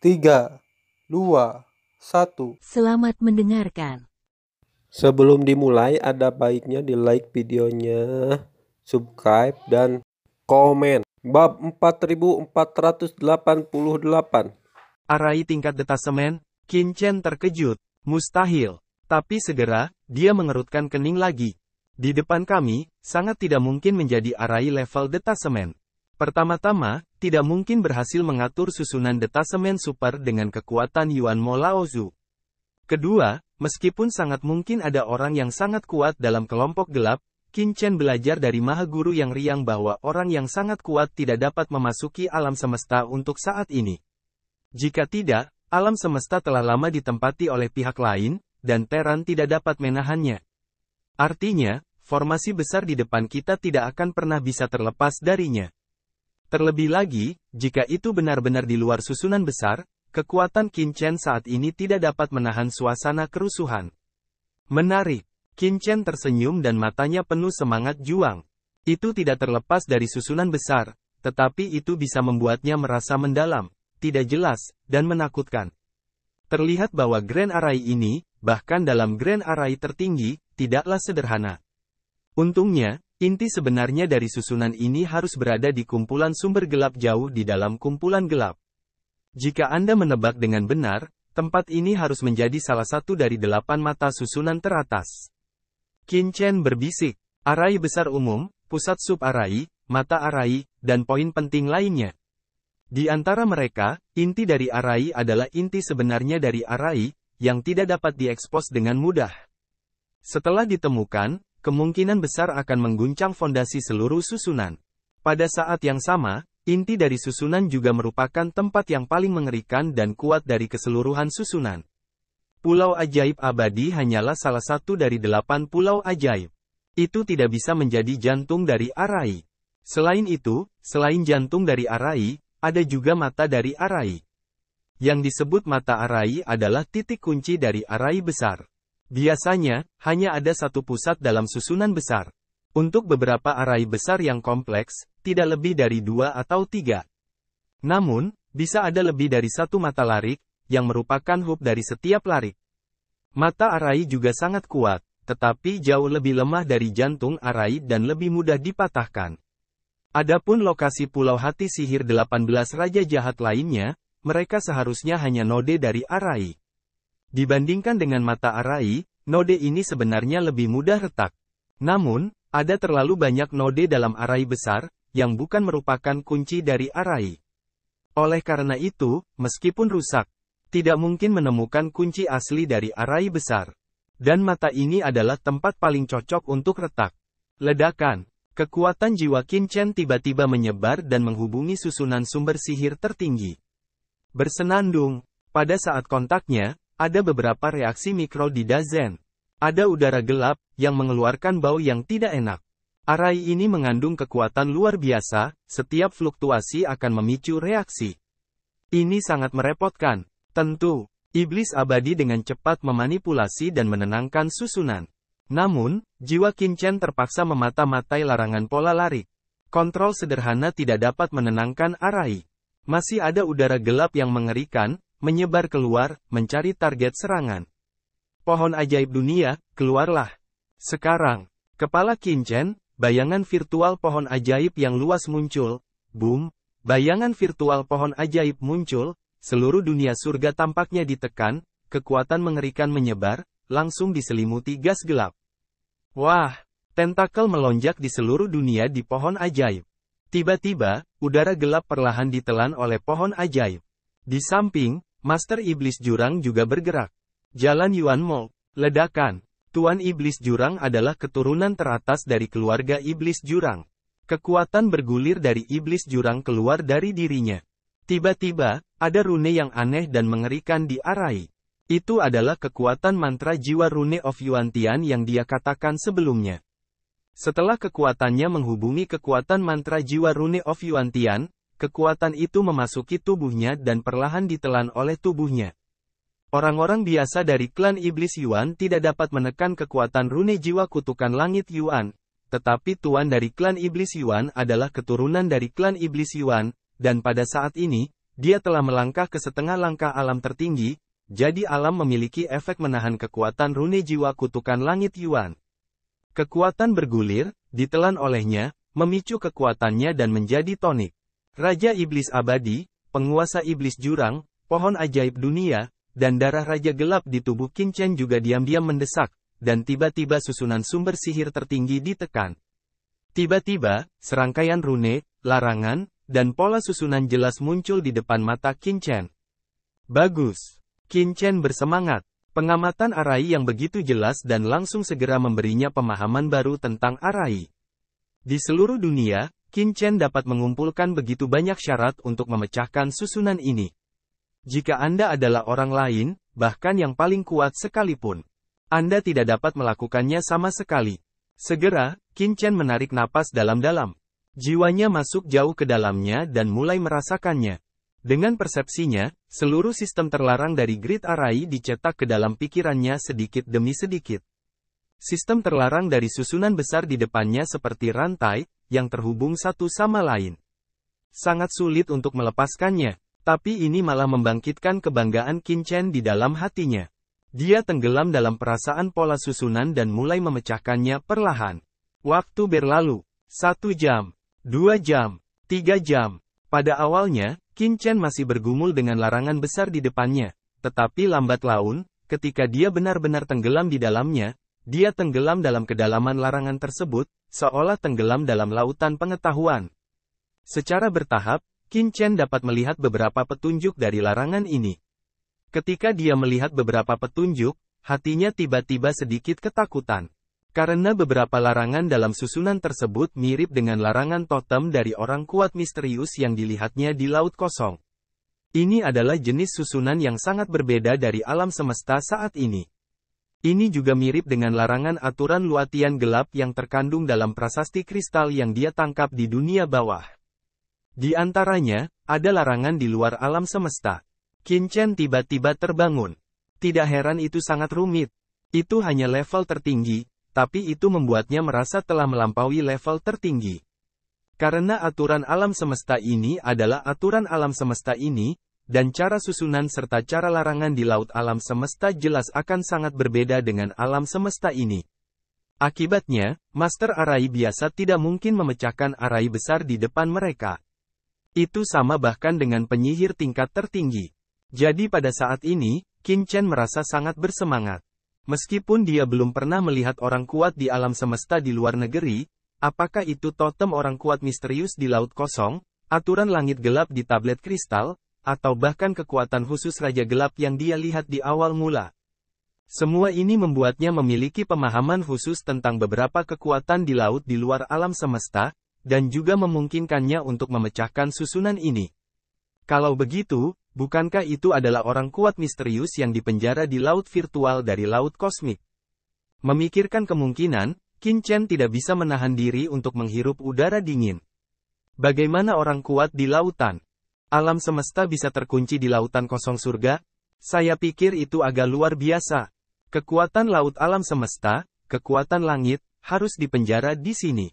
3, 2, 1. Selamat mendengarkan. Sebelum dimulai, ada baiknya di like videonya, subscribe, dan komen. Bab 4488. Arai tingkat detasemen, Qin Chen terkejut. Mustahil. Tapi segera, dia mengerutkan kening lagi. Di depan kami, sangat tidak mungkin menjadi arai level detasemen. Pertama-tama, tidak mungkin berhasil mengatur susunan detasemen super dengan kekuatan Yuan Mo Laozu. Kedua, meskipun sangat mungkin ada orang yang sangat kuat dalam kelompok gelap, Qin Chen belajar dari Maha Guru yang riang bahwa orang yang sangat kuat tidak dapat memasuki alam semesta untuk saat ini. Jika tidak, alam semesta telah lama ditempati oleh pihak lain, dan Terran tidak dapat menahannya. Artinya, formasi besar di depan kita tidak akan pernah bisa terlepas darinya. Terlebih lagi, jika itu benar-benar di luar susunan besar, kekuatan Qin Chen saat ini tidak dapat menahan suasana kerusuhan. Menarik. Qin Chen tersenyum dan matanya penuh semangat juang. Itu tidak terlepas dari susunan besar, tetapi itu bisa membuatnya merasa mendalam, tidak jelas, dan menakutkan. Terlihat bahwa Grand Array ini, bahkan dalam Grand Array tertinggi, tidaklah sederhana. Untungnya, inti sebenarnya dari susunan ini harus berada di kumpulan sumber gelap jauh di dalam kumpulan gelap. Jika Anda menebak dengan benar, tempat ini harus menjadi salah satu dari 8 mata susunan teratas. Qin Chen berbisik, arai besar umum, pusat sub-arai, mata arai, dan poin penting lainnya. Di antara mereka, inti dari arai adalah inti sebenarnya dari arai, yang tidak dapat diekspos dengan mudah. Setelah ditemukan, kemungkinan besar akan mengguncang fondasi seluruh susunan. Pada saat yang sama, inti dari susunan juga merupakan tempat yang paling mengerikan dan kuat dari keseluruhan susunan. Pulau Ajaib Abadi hanyalah salah satu dari 8 pulau ajaib. Itu tidak bisa menjadi jantung dari arai. Selain itu, selain jantung dari arai, ada juga mata dari arai. Yang disebut mata arai adalah titik kunci dari arai besar. Biasanya, hanya ada satu pusat dalam susunan besar. Untuk beberapa arai besar yang kompleks, tidak lebih dari 2 atau 3. Namun, bisa ada lebih dari satu mata larik, yang merupakan hub dari setiap larik. Mata arai juga sangat kuat, tetapi jauh lebih lemah dari jantung arai dan lebih mudah dipatahkan. Adapun lokasi Pulau Hati Sihir 18 Raja Jahat lainnya, mereka seharusnya hanya node dari arai. Dibandingkan dengan mata arai, node ini sebenarnya lebih mudah retak. Namun, ada terlalu banyak node dalam arai besar, yang bukan merupakan kunci dari arai. Oleh karena itu, meskipun rusak, tidak mungkin menemukan kunci asli dari arai besar. Dan mata ini adalah tempat paling cocok untuk retak. Ledakan. Kekuatan jiwa Qin Chen tiba-tiba menyebar dan menghubungi susunan sumber sihir tertinggi. Bersenandung. Pada saat kontaknya, ada beberapa reaksi mikro di Dazen. Ada udara gelap, yang mengeluarkan bau yang tidak enak. Arai ini mengandung kekuatan luar biasa, setiap fluktuasi akan memicu reaksi. Ini sangat merepotkan. Tentu, iblis abadi dengan cepat memanipulasi dan menenangkan susunan. Namun, jiwa Qin Chen terpaksa memata-matai larangan pola larik. Kontrol sederhana tidak dapat menenangkan arai. Masih ada udara gelap yang mengerikan, menyebar keluar, mencari target serangan. Pohon ajaib dunia, keluarlah. Sekarang, kepala Qin Chen, bayangan virtual pohon ajaib yang luas muncul. Boom, bayangan virtual pohon ajaib muncul, seluruh dunia surga tampaknya ditekan, kekuatan mengerikan menyebar, langsung diselimuti gas gelap. Wah, tentakel melonjak di seluruh dunia di pohon ajaib. Tiba-tiba, udara gelap perlahan ditelan oleh pohon ajaib. Di samping, Master Iblis Jurang juga bergerak. Jalan Yuan Mo, ledakan. Tuan Iblis Jurang adalah keturunan teratas dari keluarga Iblis Jurang. Kekuatan bergulir dari Iblis Jurang keluar dari dirinya. Tiba-tiba, ada rune yang aneh dan mengerikan di arai. Itu adalah kekuatan mantra jiwa rune of Yuantian yang dia katakan sebelumnya. Setelah kekuatannya menghubungi kekuatan mantra jiwa rune of Yuantian, kekuatan itu memasuki tubuhnya dan perlahan ditelan oleh tubuhnya. Orang-orang biasa dari klan Iblis Yuan tidak dapat menekan kekuatan rune jiwa kutukan langit Yuan, tetapi tuan dari klan Iblis Yuan adalah keturunan dari klan Iblis Yuan, dan pada saat ini, dia telah melangkah ke setengah langkah alam tertinggi, jadi alam memiliki efek menahan kekuatan rune jiwa kutukan langit Yuan. Kekuatan bergulir, ditelan olehnya, memicu kekuatannya dan menjadi tonik. Raja Iblis Abadi, penguasa Iblis Jurang, pohon ajaib dunia, dan darah Raja Gelap di tubuh Qin Chen juga diam-diam mendesak, dan tiba-tiba susunan sumber sihir tertinggi ditekan. Tiba-tiba, serangkaian rune, larangan, dan pola susunan jelas muncul di depan mata Qin Chen. Bagus. Qin Chen bersemangat. Pengamatan Arai yang begitu jelas dan langsung segera memberinya pemahaman baru tentang Arai. Di seluruh dunia, Qin Chen dapat mengumpulkan begitu banyak syarat untuk memecahkan susunan ini. Jika Anda adalah orang lain, bahkan yang paling kuat sekalipun, Anda tidak dapat melakukannya sama sekali. Segera, Qin Chen menarik napas dalam-dalam. Jiwanya masuk jauh ke dalamnya dan mulai merasakannya. Dengan persepsinya, seluruh sistem terlarang dari Grid Arai dicetak ke dalam pikirannya sedikit demi sedikit. Sistem terlarang dari susunan besar di depannya seperti rantai, yang terhubung satu sama lain. Sangat sulit untuk melepaskannya, tapi ini malah membangkitkan kebanggaan Qin Chen di dalam hatinya. Dia tenggelam dalam perasaan pola susunan dan mulai memecahkannya perlahan. Waktu berlalu. 1 jam, 2 jam, 3 jam. Pada awalnya, Qin Chen masih bergumul dengan larangan besar di depannya, tetapi lambat laun, ketika dia benar-benar tenggelam di dalamnya, dia tenggelam dalam kedalaman larangan tersebut, seolah tenggelam dalam lautan pengetahuan. Secara bertahap, Qin Chen dapat melihat beberapa petunjuk dari larangan ini. Ketika dia melihat beberapa petunjuk, hatinya tiba-tiba sedikit ketakutan. Karena beberapa larangan dalam susunan tersebut mirip dengan larangan totem dari orang kuat misterius yang dilihatnya di Laut Kosong. Ini adalah jenis susunan yang sangat berbeda dari alam semesta saat ini. Ini juga mirip dengan larangan aturan luatian gelap yang terkandung dalam prasasti kristal yang dia tangkap di dunia bawah. Di antaranya, ada larangan di luar alam semesta. Qin Chen tiba-tiba terbangun. Tidak heran itu sangat rumit. Itu hanya level tertinggi. Tapi itu membuatnya merasa telah melampaui level tertinggi. Karena aturan alam semesta ini adalah aturan alam semesta ini, dan cara susunan serta cara larangan di laut alam semesta jelas akan sangat berbeda dengan alam semesta ini. Akibatnya, Master Arai biasa tidak mungkin memecahkan Arai besar di depan mereka. Itu sama bahkan dengan penyihir tingkat tertinggi. Jadi pada saat ini, Qin Chen merasa sangat bersemangat. Meskipun dia belum pernah melihat orang kuat di alam semesta di luar negeri, apakah itu totem orang kuat misterius di Laut Kosong, aturan langit gelap di tablet kristal, atau bahkan kekuatan khusus Raja Gelap yang dia lihat di awal mula. Semua ini membuatnya memiliki pemahaman khusus tentang beberapa kekuatan di laut di luar alam semesta, dan juga memungkinkannya untuk memecahkan susunan ini. Kalau begitu, bukankah itu adalah orang kuat misterius yang dipenjara di laut virtual dari laut kosmik? Memikirkan kemungkinan, Qin Chen tidak bisa menahan diri untuk menghirup udara dingin. Bagaimana orang kuat di lautan? Alam semesta bisa terkunci di lautan kosong surga? Saya pikir itu agak luar biasa. Kekuatan laut alam semesta, kekuatan langit, harus dipenjara di sini.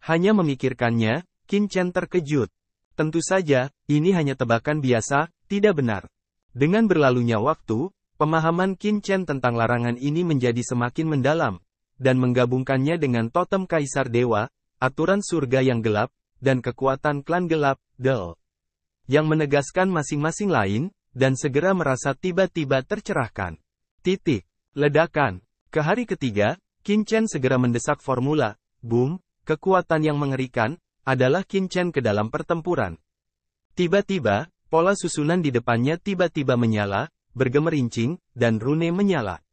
Hanya memikirkannya, Qin Chen terkejut. Tentu saja, ini hanya tebakan biasa, tidak benar. Dengan berlalunya waktu, pemahaman Qin Chen tentang larangan ini menjadi semakin mendalam, dan menggabungkannya dengan totem Kaisar Dewa, aturan surga yang gelap, dan kekuatan klan gelap, Del, yang menegaskan masing-masing lain, dan segera merasa tiba-tiba tercerahkan. Ledakan. Ke hari ketiga, Qin Chen segera mendesak formula, boom, kekuatan yang mengerikan, adalah Qin Chen ke dalam pertempuran. Tiba-tiba, pola susunan di depannya tiba-tiba menyala, bergemerincing, dan rune menyala.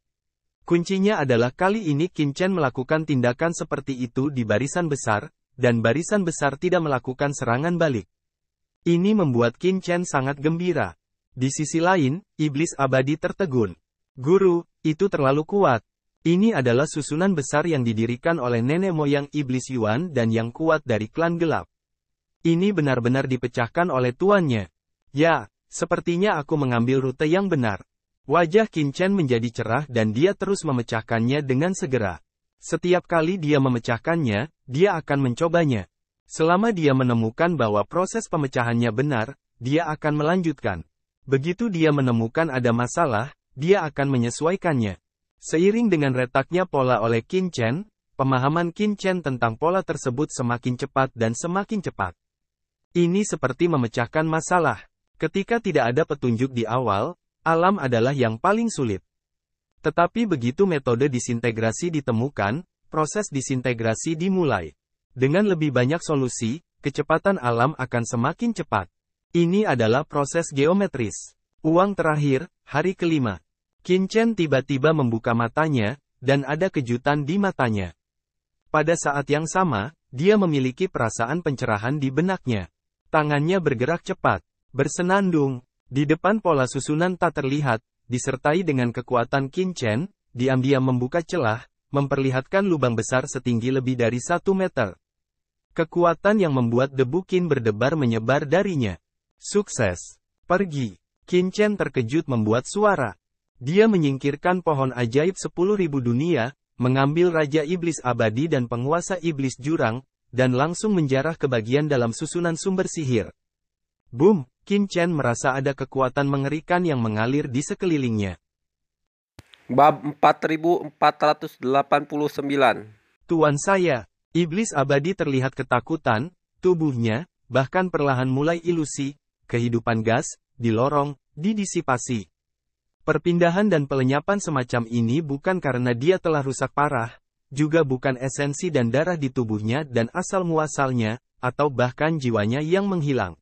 Kuncinya adalah kali ini Qin Chen melakukan tindakan seperti itu di barisan besar, dan barisan besar tidak melakukan serangan balik. Ini membuat Qin Chen sangat gembira. Di sisi lain, Iblis Abadi tertegun. Guru, itu terlalu kuat. Ini adalah susunan besar yang didirikan oleh nenek moyang Iblis Yuan dan yang kuat dari klan gelap. Ini benar-benar dipecahkan oleh tuannya. Ya, sepertinya aku mengambil rute yang benar. Wajah Qin Chen menjadi cerah dan dia terus memecahkannya dengan segera. Setiap kali dia memecahkannya, dia akan mencobanya. Selama dia menemukan bahwa proses pemecahannya benar, dia akan melanjutkan. Begitu dia menemukan ada masalah, dia akan menyesuaikannya. Seiring dengan retaknya pola oleh Qin Chen, pemahaman Qin Chen tentang pola tersebut semakin cepat dan semakin cepat. Ini seperti memecahkan masalah. Ketika tidak ada petunjuk di awal, alam adalah yang paling sulit. Tetapi begitu metode disintegrasi ditemukan, proses disintegrasi dimulai. Dengan lebih banyak solusi, kecepatan alam akan semakin cepat. Ini adalah proses geometris. Uang terakhir, hari kelima. Qin Chen tiba-tiba membuka matanya, dan ada kejutan di matanya. Pada saat yang sama, dia memiliki perasaan pencerahan di benaknya. Tangannya bergerak cepat, bersenandung. Di depan pola susunan tak terlihat, disertai dengan kekuatan Qin Chen, diam-diam membuka celah, memperlihatkan lubang besar setinggi lebih dari 1 meter. Kekuatan yang membuat debu Qin berdebar menyebar darinya. Sukses. Pergi. Qin Chen terkejut membuat suara. Dia menyingkirkan pohon ajaib 10.000 dunia, mengambil Raja Iblis Abadi dan penguasa Iblis Jurang, dan langsung menjarah ke bagian dalam susunan sumber sihir. Boom! Qin Chen merasa ada kekuatan mengerikan yang mengalir di sekelilingnya. Bab 4489. Tuan saya, Iblis Abadi terlihat ketakutan, tubuhnya, bahkan perlahan mulai ilusi, kehidupan gas, di lorong, didisipasi. Perpindahan dan pelenyapan semacam ini bukan karena dia telah rusak parah, juga bukan esensi dan darah di tubuhnya dan asal-muasalnya, atau bahkan jiwanya yang menghilang.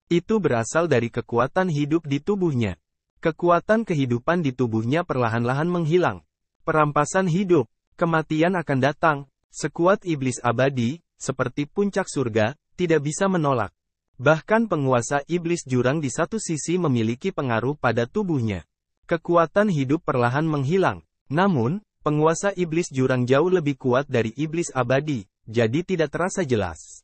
Itu berasal dari kekuatan hidup di tubuhnya. Kekuatan kehidupan di tubuhnya perlahan-lahan menghilang. Perampasan hidup, kematian akan datang, sekuat iblis abadi, seperti puncak surga, tidak bisa menolak. Bahkan penguasa iblis jurang di satu sisi memiliki pengaruh pada tubuhnya. Kekuatan hidup perlahan menghilang. Namun, penguasa iblis jurang jauh lebih kuat dari iblis abadi, jadi tidak terasa jelas.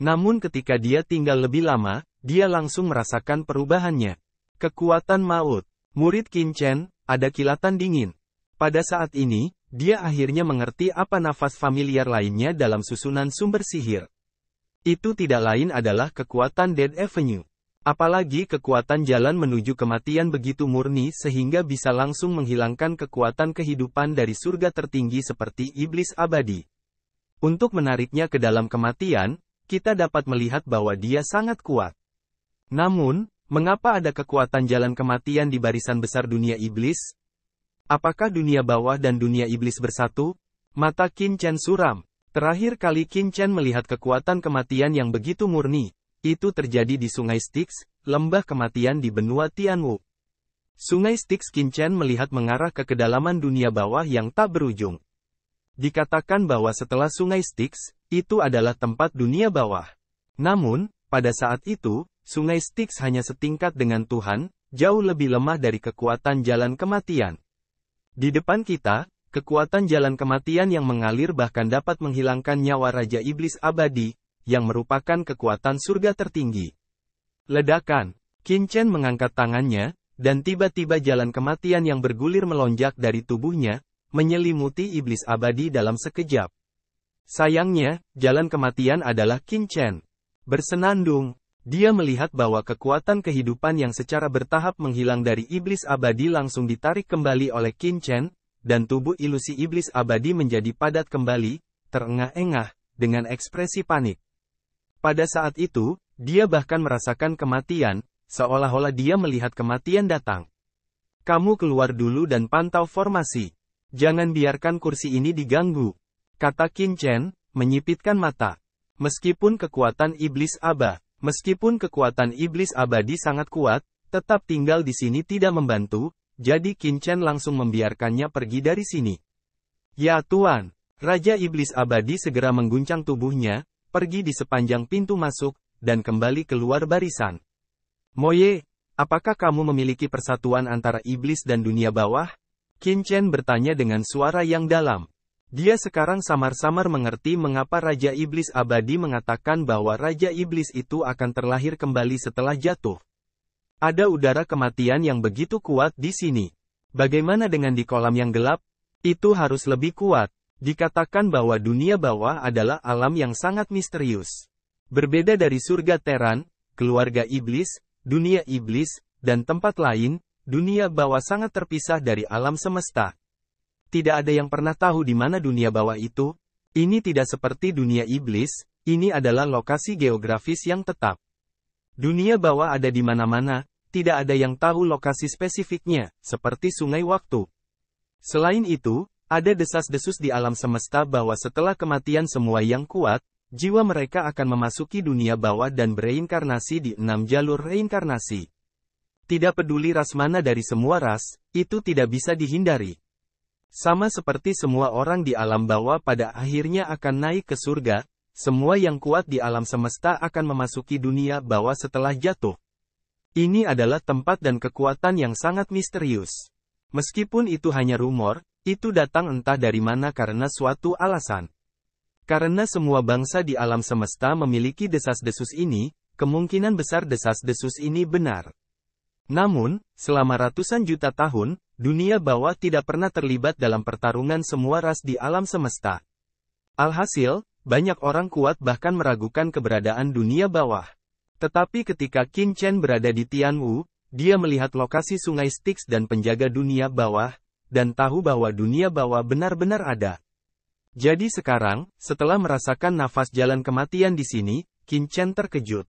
Namun ketika dia tinggal lebih lama, dia langsung merasakan perubahannya. Kekuatan maut. Murid Qin Chen, ada kilatan dingin. Pada saat ini, dia akhirnya mengerti apa nafas familiar lainnya dalam susunan sumber sihir. Itu tidak lain adalah kekuatan Dead Avenue. Apalagi kekuatan jalan menuju kematian begitu murni sehingga bisa langsung menghilangkan kekuatan kehidupan dari surga tertinggi seperti iblis abadi. Untuk menariknya ke dalam kematian, kita dapat melihat bahwa dia sangat kuat. Namun, mengapa ada kekuatan jalan kematian di barisan besar dunia iblis? Apakah dunia bawah dan dunia iblis bersatu? Mata Qin Chen suram. Terakhir kali Qin Chen melihat kekuatan kematian yang begitu murni, itu terjadi di Sungai Styx, lembah kematian di benua Tianwu. Sungai Styx Qin Chen melihat mengarah ke kedalaman dunia bawah yang tak berujung. Dikatakan bahwa setelah Sungai Styx, itu adalah tempat dunia bawah. Namun, pada saat itu, Sungai Styx hanya setingkat dengan Tuhan, jauh lebih lemah dari kekuatan jalan kematian. Di depan kita, kekuatan jalan kematian yang mengalir bahkan dapat menghilangkan nyawa Raja Iblis Abadi, yang merupakan kekuatan surga tertinggi. Ledakan. Qin Chen mengangkat tangannya, dan tiba-tiba jalan kematian yang bergulir melonjak dari tubuhnya, menyelimuti Iblis Abadi dalam sekejap. Sayangnya, jalan kematian adalah Qin Chen. Bersenandung, dia melihat bahwa kekuatan kehidupan yang secara bertahap menghilang dari Iblis Abadi langsung ditarik kembali oleh Qin Chen, dan tubuh ilusi iblis abadi menjadi padat kembali, terengah-engah, dengan ekspresi panik. Pada saat itu, dia bahkan merasakan kematian, seolah-olah dia melihat kematian datang. Kamu keluar dulu dan pantau formasi. Jangan biarkan kursi ini diganggu, kata Qin Chen, menyipitkan mata. Meskipun kekuatan iblis abadi sangat kuat, tetap tinggal di sini tidak membantu. Jadi Qin Chen langsung membiarkannya pergi dari sini. Ya Tuan, Raja Iblis Abadi segera mengguncang tubuhnya, pergi di sepanjang pintu masuk, dan kembali keluar barisan. Moye, apakah kamu memiliki persatuan antara iblis dan dunia bawah? Qin Chen bertanya dengan suara yang dalam. Dia sekarang samar-samar mengerti mengapa Raja Iblis Abadi mengatakan bahwa Raja Iblis itu akan terlahir kembali setelah jatuh. Ada udara kematian yang begitu kuat di sini. Bagaimana dengan di kolam yang gelap? Itu harus lebih kuat. Dikatakan bahwa dunia bawah adalah alam yang sangat misterius. Berbeda dari surga Teran, keluarga iblis, dunia iblis, dan tempat lain, dunia bawah sangat terpisah dari alam semesta. Tidak ada yang pernah tahu di mana dunia bawah itu. Ini tidak seperti dunia iblis, ini adalah lokasi geografis yang tetap. Dunia bawah ada di mana-mana, tidak ada yang tahu lokasi spesifiknya, seperti sungai waktu. Selain itu, ada desas-desus di alam semesta bahwa setelah kematian semua yang kuat, jiwa mereka akan memasuki dunia bawah dan bereinkarnasi di 6 jalur reinkarnasi. Tidak peduli ras mana dari semua ras, itu tidak bisa dihindari. Sama seperti semua orang di alam bawah pada akhirnya akan naik ke surga, semua yang kuat di alam semesta akan memasuki dunia bawah setelah jatuh. Ini adalah tempat dan kekuatan yang sangat misterius. Meskipun itu hanya rumor, itu datang entah dari mana karena suatu alasan. Karena semua bangsa di alam semesta memiliki desas-desus ini, kemungkinan besar desas-desus ini benar. Namun, selama ratusan juta tahun, dunia bawah tidak pernah terlibat dalam pertarungan semua ras di alam semesta. Alhasil, banyak orang kuat bahkan meragukan keberadaan dunia bawah. Tetapi ketika Qin Chen berada di Tianwu, dia melihat lokasi sungai Styx dan penjaga dunia bawah, dan tahu bahwa dunia bawah benar-benar ada. Jadi sekarang, setelah merasakan nafas jalan kematian di sini, Qin Chen terkejut.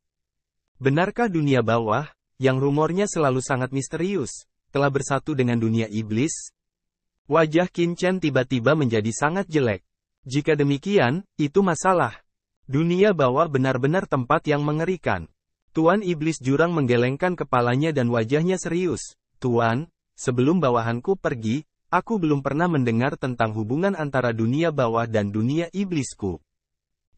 Benarkah dunia bawah, yang rumornya selalu sangat misterius, telah bersatu dengan dunia iblis? Wajah Qin Chen tiba-tiba menjadi sangat jelek. Jika demikian, itu masalah. Dunia bawah benar-benar tempat yang mengerikan. Tuan Iblis Jurang menggelengkan kepalanya dan wajahnya serius. Tuan, sebelum bawahanku pergi, aku belum pernah mendengar tentang hubungan antara dunia bawah dan dunia iblisku.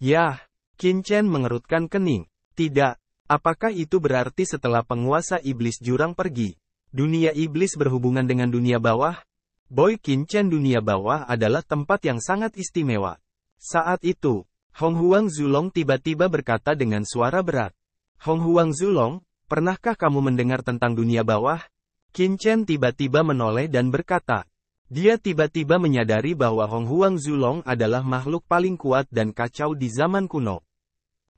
Yah, Qin Chen mengerutkan kening. Tidak, apakah itu berarti setelah penguasa Iblis Jurang pergi, dunia iblis berhubungan dengan dunia bawah? Boy Qin Chen, dunia bawah adalah tempat yang sangat istimewa. Saat itu, Hong Huang Zulong tiba-tiba berkata dengan suara berat. Hong Huang Zulong, pernahkah kamu mendengar tentang dunia bawah? Qin Chen tiba-tiba menoleh dan berkata. Dia tiba-tiba menyadari bahwa Hong Huang Zulong adalah makhluk paling kuat dan kacau di zaman kuno.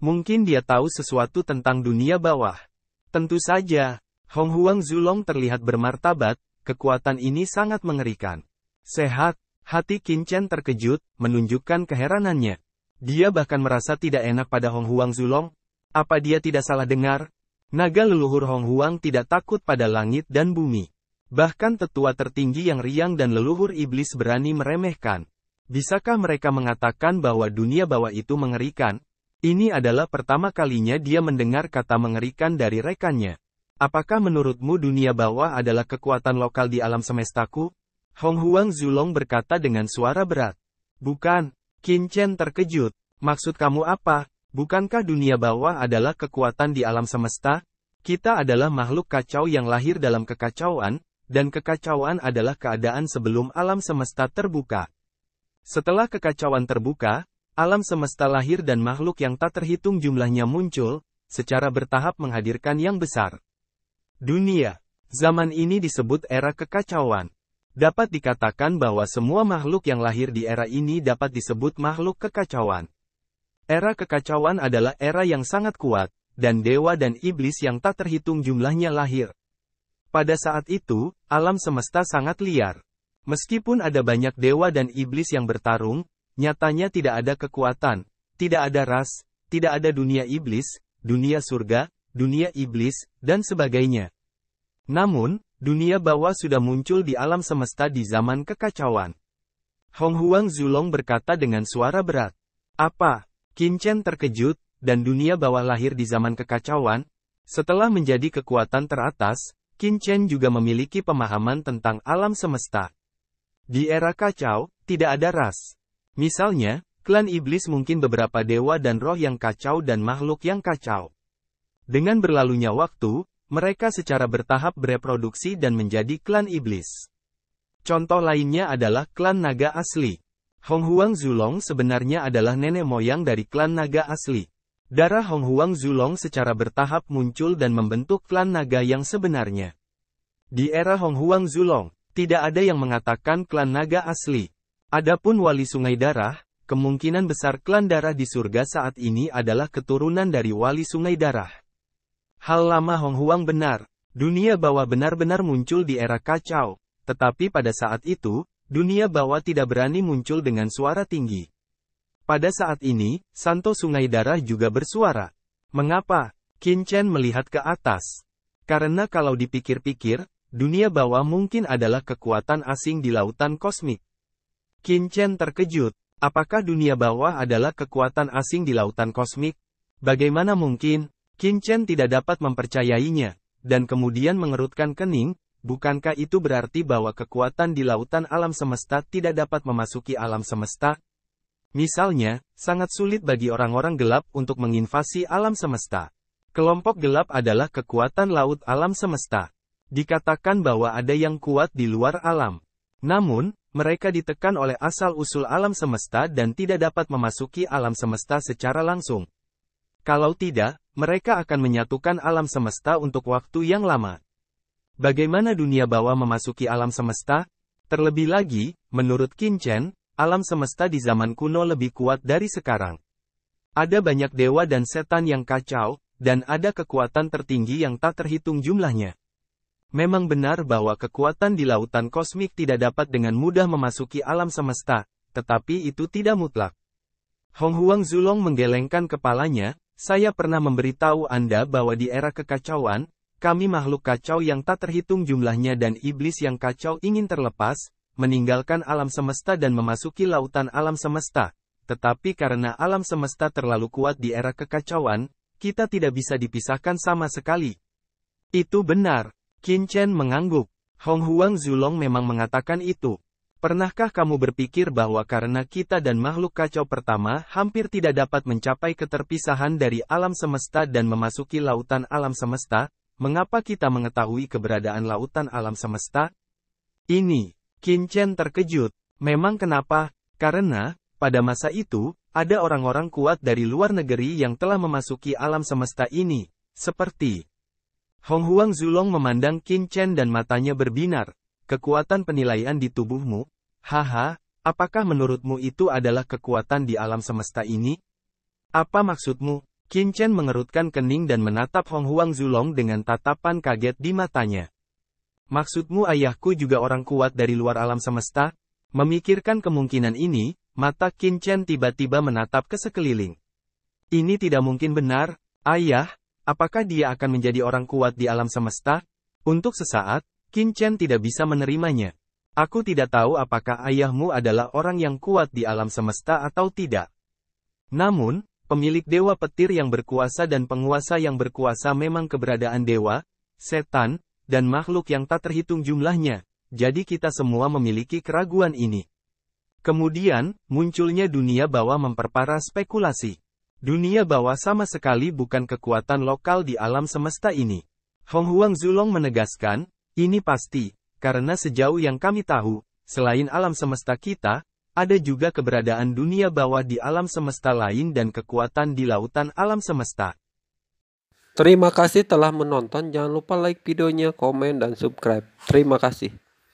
Mungkin dia tahu sesuatu tentang dunia bawah. Tentu saja, Hong Huang Zulong terlihat bermartabat. Kekuatan ini sangat mengerikan. Sehat, hati Qin Chen terkejut, menunjukkan keheranannya. Dia bahkan merasa tidak enak pada Hong Huang Zulong. Apa dia tidak salah dengar? Naga leluhur Hong Huang tidak takut pada langit dan bumi. Bahkan tetua tertinggi yang riang dan leluhur iblis berani meremehkan. Bisakah mereka mengatakan bahwa dunia bawah itu mengerikan? Ini adalah pertama kalinya dia mendengar kata mengerikan dari rekannya. Apakah menurutmu dunia bawah adalah kekuatan lokal di alam semestaku? Hong Huang Zulong berkata dengan suara berat. Bukan. Qin Chen terkejut. Maksud kamu apa? Bukankah dunia bawah adalah kekuatan di alam semesta? Kita adalah makhluk kacau yang lahir dalam kekacauan, dan kekacauan adalah keadaan sebelum alam semesta terbuka. Setelah kekacauan terbuka, alam semesta lahir dan makhluk yang tak terhitung jumlahnya muncul, secara bertahap menghadirkan yang besar. Dunia. Zaman ini disebut era kekacauan. Dapat dikatakan bahwa semua makhluk yang lahir di era ini dapat disebut makhluk kekacauan. Era kekacauan adalah era yang sangat kuat, dan dewa dan iblis yang tak terhitung jumlahnya lahir. Pada saat itu, alam semesta sangat liar. Meskipun ada banyak dewa dan iblis yang bertarung, nyatanya tidak ada kekuatan, tidak ada ras, tidak ada dunia iblis, dunia surga, dunia iblis, dan sebagainya. Namun, dunia bawah sudah muncul di alam semesta di zaman kekacauan. Hong Huang Zulong berkata dengan suara berat. Apa? Qin Chen terkejut, dan dunia bawah lahir di zaman kekacauan? Setelah menjadi kekuatan teratas, Qin Chen juga memiliki pemahaman tentang alam semesta. Di era kacau, tidak ada ras. Misalnya, klan iblis mungkin beberapa dewa dan roh yang kacau dan makhluk yang kacau. Dengan berlalunya waktu, mereka secara bertahap bereproduksi dan menjadi klan iblis. Contoh lainnya adalah klan naga asli. Hong Huang Zulong sebenarnya adalah nenek moyang dari klan naga asli. Darah Hong Huang Zulong secara bertahap muncul dan membentuk klan naga yang sebenarnya. Di era Hong Huang Zulong, tidak ada yang mengatakan klan naga asli. Adapun wali sungai darah, kemungkinan besar klan darah di surga saat ini adalah keturunan dari wali sungai darah. Hal lama Hong Huang benar. Dunia bawah benar-benar muncul di era kacau. Tetapi pada saat itu, dunia bawah tidak berani muncul dengan suara tinggi. Pada saat ini, Santo Sungai Darah juga bersuara. Mengapa? Qin Chen melihat ke atas. Karena kalau dipikir-pikir, dunia bawah mungkin adalah kekuatan asing di lautan kosmik. Qin Chen terkejut. Apakah dunia bawah adalah kekuatan asing di lautan kosmik? Bagaimana mungkin? Qin Chen tidak dapat mempercayainya, dan kemudian mengerutkan kening. Bukankah itu berarti bahwa kekuatan di lautan alam semesta tidak dapat memasuki alam semesta? Misalnya, sangat sulit bagi orang-orang gelap untuk menginvasi alam semesta. Kelompok gelap adalah kekuatan laut alam semesta. Dikatakan bahwa ada yang kuat di luar alam. Namun, mereka ditekan oleh asal-usul alam semesta dan tidak dapat memasuki alam semesta secara langsung. Kalau tidak, mereka akan menyatukan alam semesta untuk waktu yang lama. Bagaimana dunia bawah memasuki alam semesta? Terlebih lagi, menurut Qin Chen, alam semesta di zaman kuno lebih kuat dari sekarang. Ada banyak dewa dan setan yang kacau, dan ada kekuatan tertinggi yang tak terhitung jumlahnya. Memang benar bahwa kekuatan di lautan kosmik tidak dapat dengan mudah memasuki alam semesta, tetapi itu tidak mutlak. Hong Huang Zulong menggelengkan kepalanya, saya pernah memberitahu Anda bahwa di era kekacauan, kami makhluk kacau yang tak terhitung jumlahnya dan iblis yang kacau ingin terlepas, meninggalkan alam semesta dan memasuki lautan alam semesta. Tetapi karena alam semesta terlalu kuat di era kekacauan, kita tidak bisa dipisahkan sama sekali. Itu benar. Qin Chen mengangguk. Hong Huang Zulong memang mengatakan itu. Pernahkah kamu berpikir bahwa karena kita dan makhluk kacau pertama hampir tidak dapat mencapai keterpisahan dari alam semesta dan memasuki lautan alam semesta, mengapa kita mengetahui keberadaan lautan alam semesta? Ini, Qin Chen terkejut. Memang kenapa? Karena, pada masa itu, ada orang-orang kuat dari luar negeri yang telah memasuki alam semesta ini, seperti Hong Huang Zulong memandang Qin Chen dan matanya berbinar. Kekuatan penilaian di tubuhmu? Haha, apakah menurutmu itu adalah kekuatan di alam semesta ini? Apa maksudmu? Qin Chen mengerutkan kening dan menatap Hong Huang Zulong dengan tatapan kaget di matanya. Maksudmu ayahku juga orang kuat dari luar alam semesta? Memikirkan kemungkinan ini, mata Qin Chen tiba-tiba menatap ke sekeliling. Ini tidak mungkin benar, ayah. Apakah dia akan menjadi orang kuat di alam semesta? Untuk sesaat, Qin Chen tidak bisa menerimanya. Aku tidak tahu apakah ayahmu adalah orang yang kuat di alam semesta atau tidak. Namun, pemilik dewa petir yang berkuasa dan penguasa yang berkuasa memang keberadaan dewa, setan, dan makhluk yang tak terhitung jumlahnya. Jadi kita semua memiliki keraguan ini. Kemudian, munculnya dunia bawah memperparah spekulasi. Dunia bawah sama sekali bukan kekuatan lokal di alam semesta ini. Hong Huang Zulong menegaskan, ini pasti, karena sejauh yang kami tahu, selain alam semesta kita, ada juga keberadaan dunia bawah di alam semesta lain dan kekuatan di lautan alam semesta. Terima kasih telah menonton. Jangan lupa like videonya, komen, dan subscribe. Terima kasih.